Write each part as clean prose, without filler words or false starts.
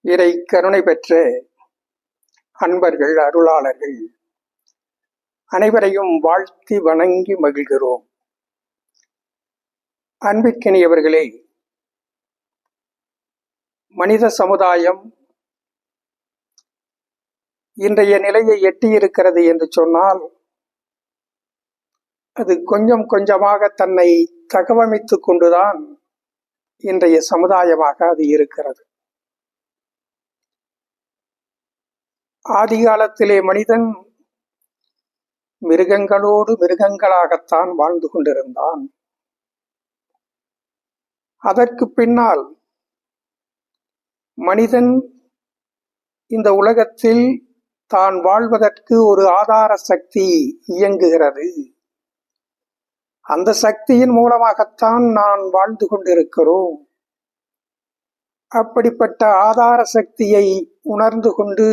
இறை கருணை பெற்ற அன்பர்கள், அருளாளர்கள் அனைவரையும் வாழ்த்தி வணங்கி மகிழ்கிறோம். அன்பிற்கினியவர்களே, மனித சமுதாயம் இன்றைய நிலையை எட்டியிருக்கிறது என்று சொன்னால், அது கொஞ்சம் கொஞ்சமாக தன்னை தகவமைத்துக் கொண்டுதான் இன்றைய சமுதாயமாக அது இருக்கிறது. ஆதி காலத்திலே மனிதன் மிருகங்களோடு மிருகங்களாகத்தான் வாழ்ந்து கொண்டிருந்தான். அதற்கு பின்னால் மனிதன் இந்த உலகத்தில் தான் வாழ்வதற்கு ஒரு ஆதார சக்தி இயங்குகிறது. அந்த சக்தியின் மூலமாகத்தான் நான் வாழ்ந்து கொண்டிருக்கிறோம். அப்படிப்பட்ட ஆதார சக்தியை உணர்ந்து கொண்டு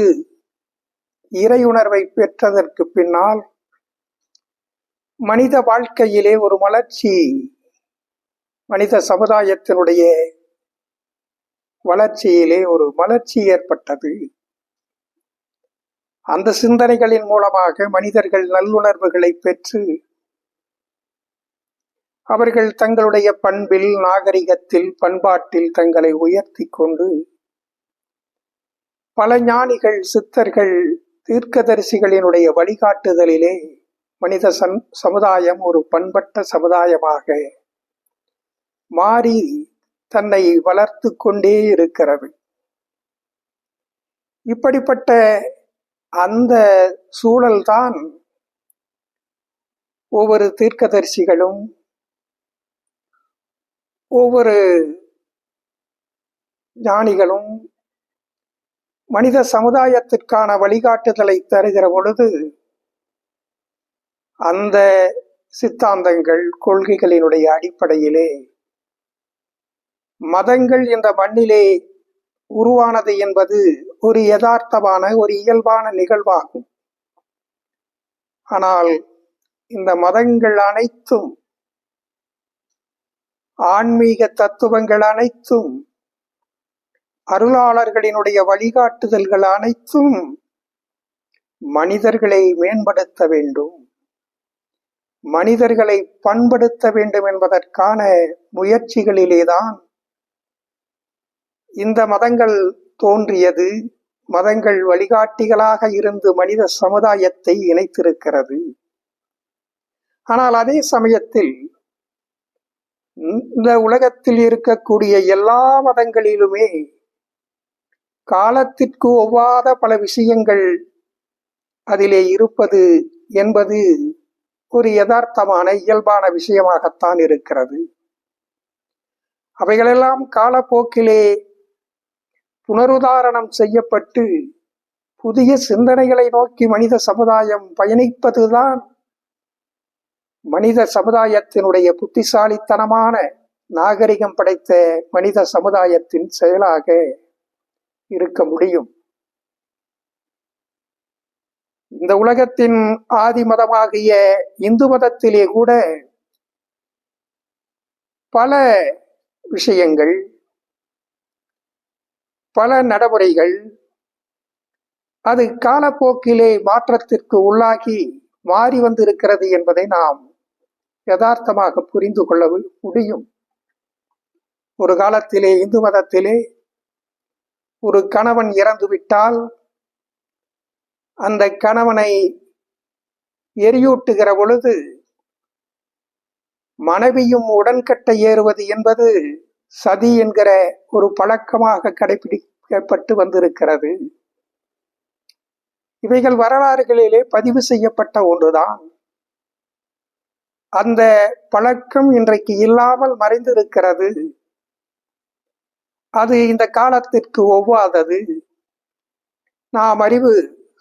இறை உணர்வை பெற்றதற்கு பின்னால் மனித வாழ்க்கையிலே ஒரு மலர்ச்சி, மனித சமுதாயத்தினுடைய வளர்ச்சியிலே ஒரு மலர்ச்சி ஏற்பட்டது. அந்த சிந்தனைகளின் மூலமாக மனிதர்கள் நல்லுணர்வுகளை பெற்று அவர்கள் தங்களுடைய பண்பில், நாகரிகத்தில், பண்பாட்டில் தங்களை உயர்த்தி கொண்டு பல ஞானிகள், சித்தர்கள், தீர்க்கதரிசிகளினுடைய வழிகாட்டுதலிலே மனித சமுதாயம் ஒரு பண்பட்ட சமுதாயமாக மாறி தன்னை வளர்த்து கொண்டே இருக்கிறது. இப்படிப்பட்ட அந்த சூழல்தான் ஒவ்வொரு தீர்க்கதரிசிகளும் ஒவ்வொரு ஞானிகளும் மனித சமுதாயத்திற்கான வழிகாட்டுதலை தருகிற பொழுது அந்த சித்தாந்தங்கள், கொள்கைகளினுடைய அடிப்படையிலே மதங்கள் இந்த மண்ணிலே உருவானது என்பது ஒரு யதார்த்தமான, ஒரு இயல்பான நிகழ்வாகும். ஆனால் இந்த மதங்கள் அனைத்தும், ஆன்மீக தத்துவங்கள் அனைத்தும், அருளாளர்களினுடைய வழிகாட்டுதல்கள் அனைத்தும் மனிதர்களை மேம்படுத்த வேண்டும், மனிதர்களை பண்படுத்த வேண்டும் என்பதற்கான முயற்சிகளிலேதான் இந்த மதங்கள் தோன்றியது. மதங்கள் வழிகாட்டிகளாக இருந்து மனித சமுதாயத்தை இணைத்திருக்கிறது. ஆனால் அதே சமயத்தில் இந்த உலகத்தில் இருக்கக்கூடிய எல்லா மதங்களிலுமே காலத்திற்கு ஒவ்வாத பல விஷயங்கள் அதிலே இருப்பது என்பது ஒரு யதார்த்தமான, இயல்பான விஷயமாகத்தான் இருக்கிறது. அவைகளெல்லாம் காலப்போக்கிலே புனருதாரணம் செய்யப்பட்டு புதிய சிந்தனைகளை நோக்கி மனித சமுதாயம் பயணிப்பதுதான் மனித சமுதாயத்தினுடைய புத்திசாலித்தனமான, நாகரிகம் படைத்த மனித சமுதாயத்தின் செயலாக இருக்க முடியும். இந்த உலகத்தின் ஆதி மதமாகிய இந்து மதத்திலே கூட பல விஷயங்கள், பல நடைமுறைகள் அது காலப்போக்கிலே மாற்றத்திற்கு உள்ளாகி மாறி வந்திருக்கிறது என்பதை நாம் யதார்த்தமாக புரிந்து கொள்ள முடியும். ஒரு காலத்திலே இந்து மதத்திலே ஒரு கணவன் இறந்துவிட்டால் அந்த கணவனை எரியூட்டுகிற பொழுது மனைவியும் உடன்கட்டை ஏறுவது என்பது சதி என்கிற ஒரு பழக்கமாக கடைபிடிக்கப்பட்டு வந்திருக்கிறது. இவைகள் வரலாறுகளிலே பதிவு செய்யப்பட்ட ஒன்றுதான். அந்த பழக்கம் இன்றைக்கு இல்லாமல் மறைந்திருக்கிறது. அது இந்த காலத்திற்கு ஒவ்வாதது. நாம் அறிவு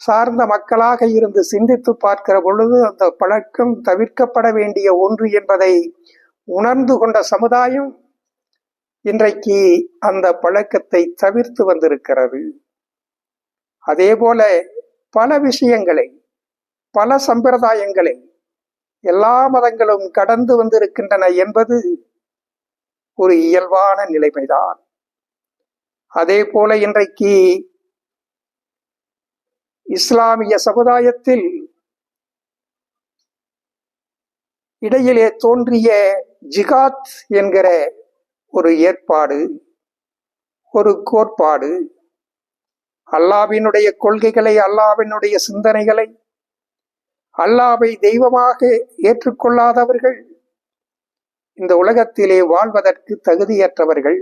சார்ந்த மக்களாக இருந்து சிந்தித்து பார்க்கிற பொழுது அந்த பழக்கம் தவிர்க்கப்பட வேண்டிய ஒன்று என்பதை உணர்ந்து கொண்ட சமுதாயம் இன்றைக்கு அந்த பழக்கத்தை தவிர்த்து வந்திருக்கிறது. அதே போல பல விஷயங்களை, பல சம்பிரதாயங்களை எல்லா மதங்களும் கடந்து வந்திருக்கின்றன என்பது ஒரு இயல்பான நிலைமைதான். அதே போல இன்றைக்கு இஸ்லாமிய சமுதாயத்தில் இடையிலே தோன்றிய ஜிகாத் என்கிற ஒரு ஏற்பாடு, ஒரு கோட்பாடு, அல்லாஹ்வினுடைய கொள்கைகளை, அல்லாஹ்வினுடைய சிந்தனைகளை, அல்லாஹ்வை தெய்வமாக ஏற்றுக்கொள்ளாதவர்கள் இந்த உலகத்திலே வாழ்வதற்கு தகுதியற்றவர்கள்.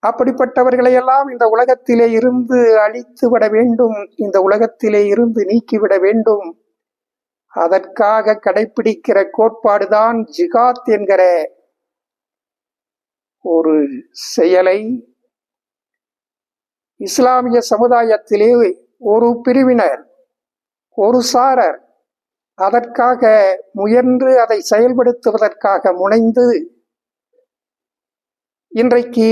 அப்படிப்பட்டவர்களை எல்லாம் இந்த உலகத்திலே இருந்து அழித்துவிட வேண்டும், இந்த உலகத்திலே இருந்து நீக்கிவிட வேண்டும். அதற்காக கடைபிடிக்கிற கோட்பாடுதான் ஜிகாத் என்கிற ஒரு செயலை இஸ்லாமிய சமுதாயத்திலே ஒரு பிரிவினர், ஒரு சாரர் அதற்காக முயன்று அதை செயல்படுத்துவதற்காக முனைந்து இன்றைக்கு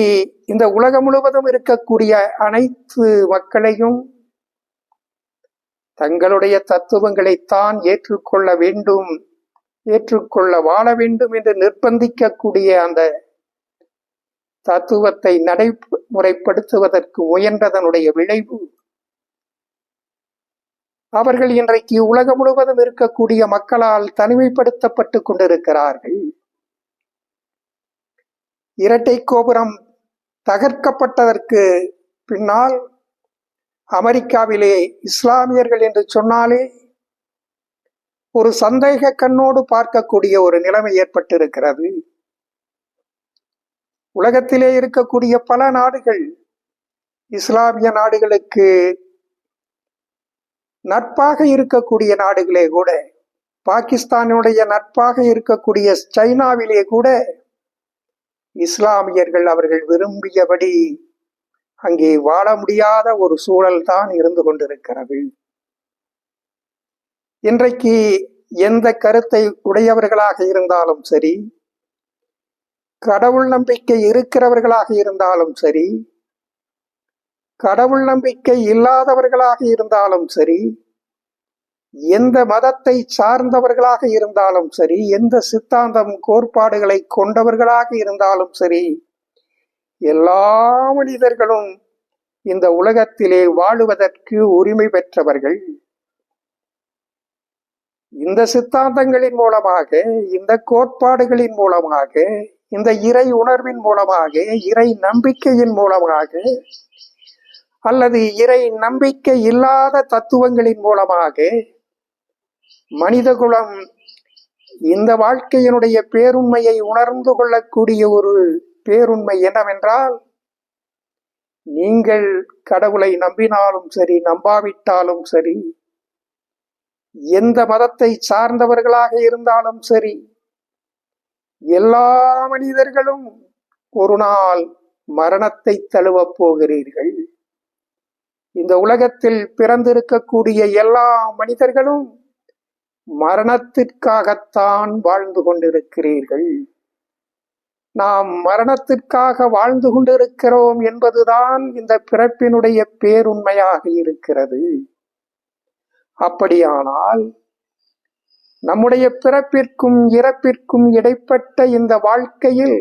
இந்த உலகம் முழுவதும் இருக்கக்கூடிய அனைத்து மக்களையும் தங்களுடைய தத்துவங்களைத்தான் ஏற்றுக்கொள்ள வேண்டும், ஏற்றுக்கொள்ள வாழ வேண்டும் என்று நிர்பந்திக்கக்கூடிய அந்த தத்துவத்தை நடைமுறைப்படுத்துவதற்கு முயன்றதனுடைய விளைவு அவர்கள் இன்றைக்கு உலகம் முழுவதும் இருக்கக்கூடிய மக்களால் தனிமைப்படுத்தப்பட்டு கொண்டிருக்கிறார்கள். இரட்டை கோபுரம் தகர்க்கப்பட்டதற்கு பின்னால் அமெரிக்காவிலே இஸ்லாமியர்கள் என்று சொன்னாலே ஒரு சந்தேக கண்ணோடு பார்க்கக்கூடிய ஒரு நிலைமை ஏற்பட்டிருக்கிறது. உலகத்திலே இருக்கக்கூடிய பல நாடுகள் இஸ்லாமிய நாடுகளுக்கு நட்பாக இருக்கக்கூடிய நாடுகளே கூட, பாகிஸ்தானுடைய நட்பாக இருக்கக்கூடிய சைனாவிலே கூட இஸ்லாமியர்கள் அவர்கள் விரும்பியபடி அங்கே வாழ முடியாத ஒரு சூழல் தான் இருந்து கொண்டிருக்கிறது. இன்றைக்கு எந்த கருத்தை உடையவர்களாக இருந்தாலும் சரி, கடவுள் நம்பிக்கை இருக்கிறவர்களாக இருந்தாலும் சரி, கடவுள் நம்பிக்கை இல்லாதவர்களாக இருந்தாலும் சரி, எந்த மதத்தை சார்ந்தவர்களாக இருந்தாலும் சரி, எந்த சித்தாந்தம் கோட்பாடுகளை கொண்டவர்களாக இருந்தாலும் சரி, எல்லா மனிதர்களும் இந்த உலகத்திலே வாழுவதற்கு உரிமை பெற்றவர்கள். இந்த சித்தாந்தங்களின் மூலமாக, இந்த கோட்பாடுகளின் மூலமாக, இந்த இறை உணர்வின் மூலமாக, இறை நம்பிக்கையின் மூலமாக, அல்லது இறை நம்பிக்கை இல்லாத தத்துவங்களின் மூலமாக மனிதகுலம் இந்த வாழ்க்கையினுடைய பேருண்மையை உணர்ந்து கொள்ளக்கூடிய ஒரு பேருண்மை என்னவென்றால், நீங்கள் கடவுளை நம்பினாலும் சரி, நம்பாவிட்டாலும் சரி, எந்த மதத்தை சார்ந்தவர்களாக இருந்தாலும் சரி, எல்லா மனிதர்களும் ஒரு நாள் மரணத்தை தழுவப் போகிறீர்கள். இந்த உலகத்தில் பிறந்திருக்கக்கூடிய எல்லா மனிதர்களும் மரணத்திற்காகத்தான் வாழ்ந்து கொண்டிருக்கிறீர்கள். நாம் மரணத்திற்காக வாழ்ந்து கொண்டிருக்கிறோம் என்பதுதான் இந்த பிறப்பினுடைய பேருண்மையாக இருக்கிறது. அப்படியானால் நம்முடைய பிறப்பிற்கும் இறப்பிற்கும் இடைப்பட்ட இந்த வாழ்க்கையில்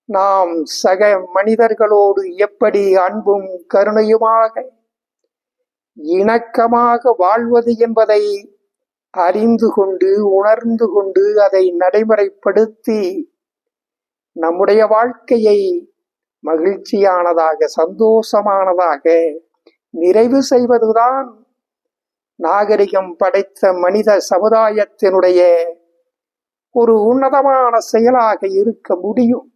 நாம் சக மனிதர்களோடு எப்படி அன்பும் கருணையுமாக இணக்கமாக வாழ்வது என்பதை அறிந்து கொண்டு, உணர்ந்து கொண்டு, அதை நடைமுறைப்படுத்தி நம்முடைய வாழ்க்கையை மகிழ்ச்சியானதாக, சந்தோஷமானதாக நிறைவு செய்வதுதான் நாகரிகம் படைத்த மனித சமுதாயத்தினுடைய ஒரு உன்னதமான செயலாக இருக்க முடியும்.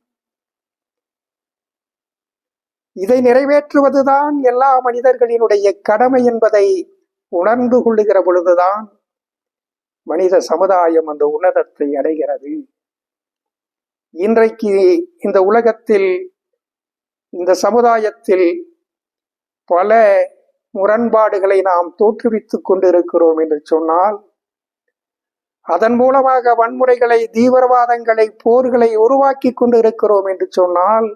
இதை நிறைவேற்றுவதுதான் எல்லா மனிதர்களினுடைய கடமை என்பதை உணர்ந்து கொள்ளுகிற பொழுதுதான் மனித சமுதாயம் அந்த உன்னதத்தை அடைகிறது. இன்றைக்கு இந்த உலகத்தில், இந்த சமுதாயத்தில் பல முரண்பாடுகளை நாம் தோற்றுவித்துக் கொண்டிருக்கிறோம் என்று சொன்னால், அதன் மூலமாக வன்முறைகளை, தீவிரவாதங்களை, போர்களை உருவாக்கி கொண்டிருக்கிறோம் என்று சொன்னால்,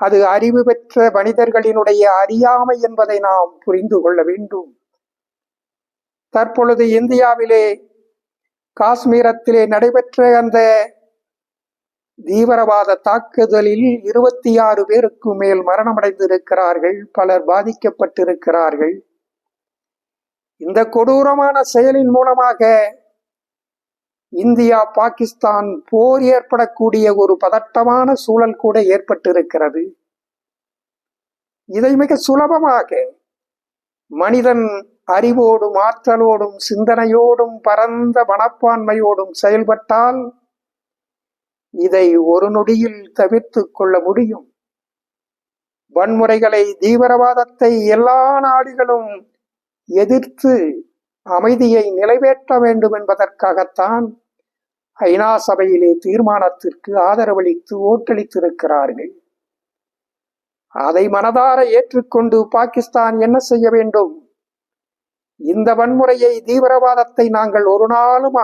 அது அறிவு பெற்ற மனிதர்களினுடைய அறியாமை என்பதை நாம் புரிந்து கொள்ள வேண்டும். தற்பொழுது இந்தியாவிலே காஷ்மீரத்திலே நடைபெற்ற அந்த தீவிரவாத தாக்குதலில் 26 பேருக்கு மேல் மரணமடைந்திருக்கிறார்கள், பலர் பாதிக்கப்பட்டிருக்கிறார்கள். இந்த கொடூரமான செயலின் மூலமாக இந்தியா பாகிஸ்தான் போர் ஏற்படக்கூடிய ஒரு பதட்டமான சூழல் கூட ஏற்பட்டிருக்கிறது. இதை மிக சுலபமாக மனிதன் அறிவோடும் ஆற்றலோடும் சிந்தனையோடும் பரந்த மனப்பான்மையோடும் செயல்பட்டால் இதை ஒரு நொடியில் தவிர்த்து கொள்ள முடியும். வன்முறைகளை, தீவிரவாதத்தை எல்லா நாடுகளும் எதிர்த்து அமைதியை நிலைவேற்ற வேண்டும் என்பதற்காகத்தான் ஐநா சபையிலே தீர்மானத்திற்கு ஆதரவளித்து ஓட்டளித்திருக்கிறார்கள். அதை மனதார ஏற்றுக்கொண்டு பாகிஸ்தான் என்ன செய்ய வேண்டும்? இந்த வன்முறையை, தீவிரவாதத்தை நாங்கள் ஒரு நாளும்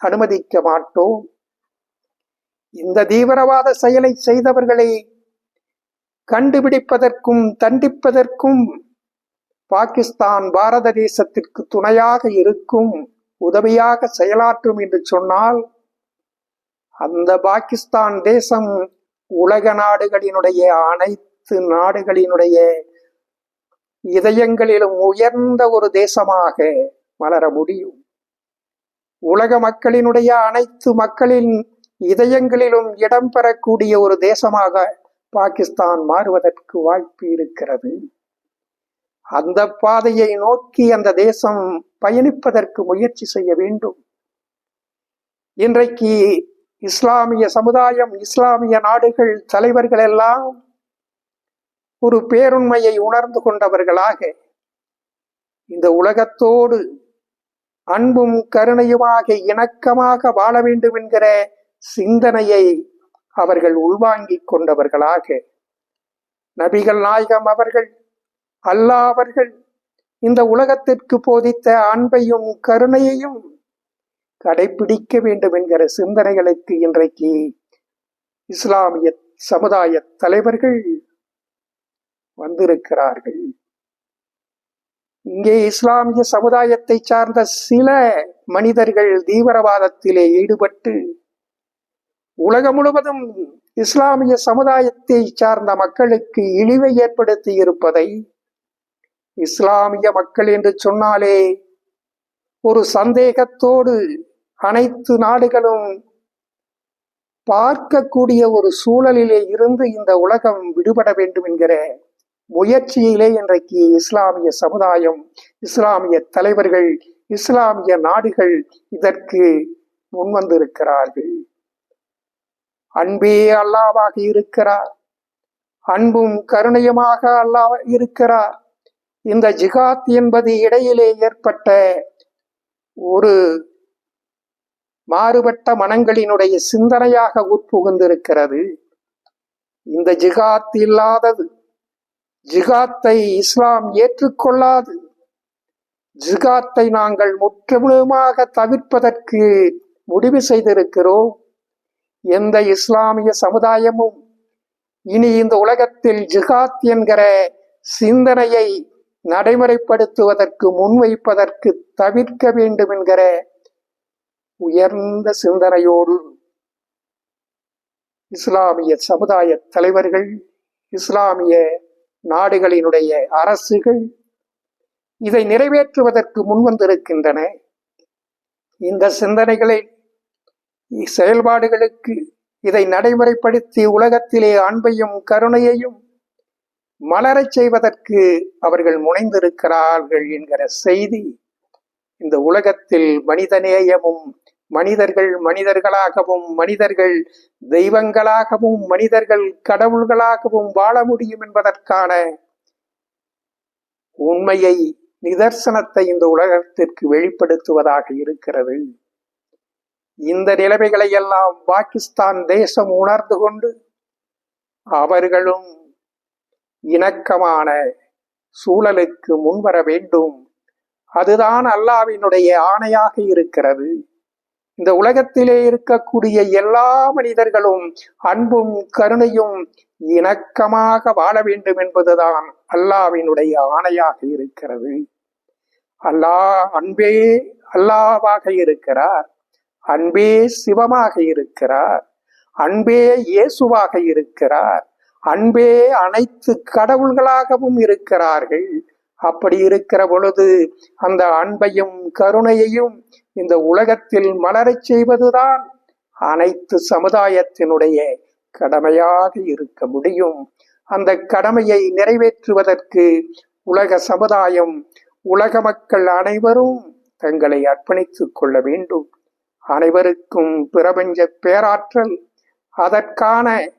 அனுமதிக்க மாட்டோம். இந்த தீவிரவாத செயலை செய்தவர்களை கண்டுபிடிப்பதற்கும் தண்டிப்பதற்கும் பாகிஸ்தான் பாரத தேசத்திற்கு துணையாக இருக்கும், உதவியாக செயலாற்றும் என்று சொன்னால் அந்த பாகிஸ்தான் தேசம் உலக நாடுகளினுடைய அனைத்து நாடுகளினுடைய இதயங்களிலும் உயர்ந்த ஒரு தேசமாக மலர முடியும். உலக மக்களினுடைய அனைத்து மக்களின் இதயங்களிலும் இடம்பெறக்கூடிய ஒரு தேசமாக பாகிஸ்தான் மாறுவதற்கு வாய்ப்பு இருக்கிறது. அந்த பாதையை நோக்கி அந்த தேசம் பயணிப்பதற்கு முயற்சி செய்ய வேண்டும். இன்றைக்கு இஸ்லாமிய சமுதாயம், இஸ்லாமிய நாடுகள் தலைவர்கள் எல்லாம் ஒரு பேருண்மையை உணர்ந்து கொண்டவர்களாக இந்த உலகத்தோடு அன்பும் கருணையுமாக இணக்கமாக வாழ வேண்டும் என்கிற சிந்தனையை அவர்கள் உள்வாங்கிக் கொண்டவர்களாக நபிகள் நாயகம் அவர்கள், அல்லாஹ் அவர்கள் இந்த உலகத்திற்கு போதித்த அன்பையும் கருணையையும் கடைபிடிக்க வேண்டும் என்கிற சிந்தனைகளுக்கு இன்றைக்கு இஸ்லாமிய சமுதாய தலைவர்கள் வந்திருக்கிறார்கள். இங்கே இஸ்லாமிய சமுதாயத்தை சார்ந்த சில மனிதர்கள் தீவிரவாதத்திலே ஈடுபட்டு உலகம் முழுவதும் இஸ்லாமிய சமுதாயத்தை சார்ந்த மக்களுக்கு இழிவை ஏற்படுத்தி இருப்பதை, இஸ்லாமிய மக்கள் என்று சொன்னாலே ஒரு சந்தேகத்தோடு அனைத்து நாடுகளும் பார்க்கக்கூடிய ஒரு சூழலிலே இருந்து இந்த உலகம் விடுபட வேண்டும் என்கிற முயற்சியிலே இன்றைக்கு இஸ்லாமிய சமுதாயம், இஸ்லாமிய தலைவர்கள், இஸ்லாமிய நாடுகள் இதற்கு முன்வந்திருக்கிறார்கள். அன்பே அல்லாஹ்வாக இருக்கிறார், அன்பும் கருணையுமாக அல்லாஹ் இருக்கிறார். இந்த ஜிகாத் என்பது இடையிலே ஏற்பட்ட ஒரு மாறுபட்ட மனங்களினுடைய சிந்தனையாக உட்புகுந்திருக்கிறது. இந்த ஜிகாத் இல்லாதது, ஜிகாத்தை இஸ்லாம் ஏற்றுக்கொள்ளாது. ஜிகாத்தை நாங்கள் முற்றுமுழுமாக தவிர்ப்பதற்கு முடிவு செய்திருக்கிறோம். எந்த இஸ்லாமிய சமுதாயமும் இனி இந்த உலகத்தில் ஜிகாத் என்கிற சிந்தனையை நடைமுறைப்படுத்துவதற்கு முன்வைப்பதற்கு தவிர்க்க வேண்டும் என்கிற உயர்ந்த சிந்தனையோடு இஸ்லாமிய சமுதாய தலைவர்கள், இஸ்லாமிய நாடுகளினுடைய அரசுகள் இதை நிறைவேற்றுவதற்கு முன்வந்திருக்கின்றன. இந்த சிந்தனைகளை, செயல்பாடுகளுக்கு இதை நடைமுறைப்படுத்தி உலகத்திலே அன்பையும் கருணையையும் மலரச் செய்வதற்கு அவர்கள் முனைந்திருக்கிறார்கள் என்கிற செய்தி இந்த உலகத்தில் மனிதநேயமும், மனிதர்கள் மனிதர்களாகவும், மனிதர்கள் தெய்வங்களாகவும், மனிதர்கள் கடவுள்களாகவும் வாழ முடியும் என்பதற்கான உண்மையை, நிதர்சனத்தை இந்த உலகத்திற்கு வெளிப்படுத்துவதாக இருக்கிறது. இந்த நிலைமைகளை எல்லாம் பாகிஸ்தான் தேசம் உணர்ந்து கொண்டு அவர்களும் இணக்கமான சூழலுக்கு முன்வர வேண்டும். அதுதான் அல்லாஹ்வினுடைய ஆணையாக இருக்கிறது. இந்த உலகத்திலே இருக்கக்கூடிய எல்லா மனிதர்களும் அன்பும் கருணையும் இணக்கமாக வாழ வேண்டும் என்பதுதான் அல்லாஹ்வினுடைய ஆணையாக இருக்கிறது. அல்லாஹ் அன்பே அல்லாஹ்வாக இருக்கிறார், அன்பே சிவமாக இருக்கிறார். அன்பே இயேசுவாக இருக்கிறார். அன்பே அனைத்து கடவுள்களாகவும் இருக்கிறார்கள். அப்படி இருக்கிற பொழுது அந்த அன்பையும் கருணையையும் இந்த உலகத்தில் மலரச் செய்வதுதான் அனைத்து சமுதாயத்தினுடைய கடமையாக இருக்க முடியும். அந்த கடமையை நிறைவேற்றுவதற்கு உலக சமுதாயம், உலக மக்கள் அனைவரும் தங்களை அர்ப்பணித்துக் கொள்ள வேண்டும். அனைவருக்கும் பிரபஞ்ச பேராற்றல் அதற்கான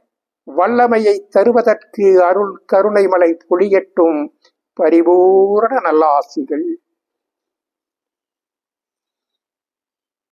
வல்லமையை தருவதற்கு அருள் கருணை மலை பொழியட்டும். பரிபூரண நல்லாசிகள்.